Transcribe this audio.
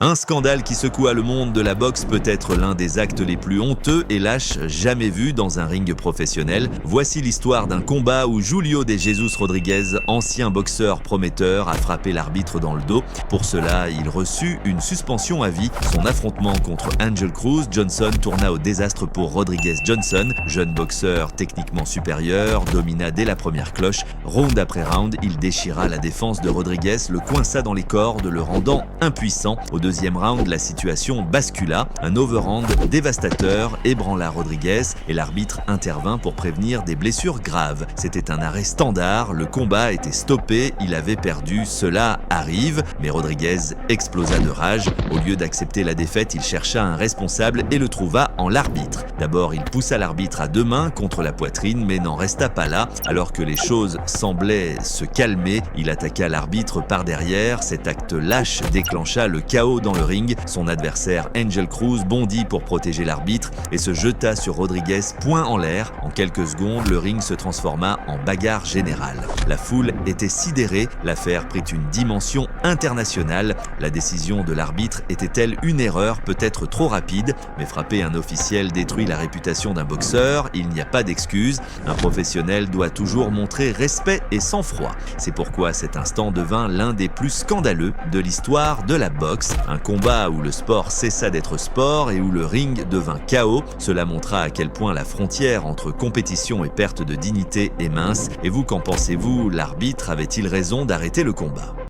Un scandale qui secoua le monde de la boxe peut être l'un des actes les plus honteux et lâches jamais vus dans un ring professionnel. Voici l'histoire d'un combat où Julio de Jesus Rodriguez, ancien boxeur prometteur, a frappé l'arbitre dans le dos. Pour cela, il reçut une suspension à vie. Son affrontement contre Angel Cruz Johnson tourna au désastre pour Rodriguez Johnson. Jeune boxeur techniquement supérieur, domina dès la première cloche. Round après round, il déchira la défense de Rodriguez, le coinça dans les cordes, le rendant impuissant. Au deuxième round, la situation bascula. Un overhand dévastateur ébranla Rodriguez et l'arbitre intervint pour prévenir des blessures graves. C'était un arrêt standard, le combat était stoppé, il avait perdu, cela arrive. Mais Rodriguez explosa de rage. Au lieu d'accepter la défaite, il chercha un responsable et le trouva en l'arbitre. D'abord, il poussa l'arbitre à deux mains contre la poitrine, mais n'en resta pas là. Alors que les choses semblaient se calmer, il attaqua l'arbitre par derrière. Cet acte lâche déclencha le chaos dans le ring. Son adversaire Angel Cruz bondit pour protéger l'arbitre et se jeta sur Rodriguez poing en l'air. En quelques secondes, le ring se transforma en bagarre générale. La foule était sidérée, l'affaire prit une dimension internationale. La décision de l'arbitre était-elle une erreur, peut-être trop rapide? Mais frapper un officiel détruit la réputation d'un boxeur, il n'y a pas d'excuse. Un professionnel doit toujours montrer respect et sang-froid. C'est pourquoi cet instant devint l'un des plus scandaleux de l'histoire de la boxe. Un combat où le sport cessa d'être sport et où le ring devint chaos. Cela montra à quel point la frontière entre compétition et perte de dignité est mince. Et vous, qu'en pensez-vous? L'arbitre avait-il raison d'arrêter le combat?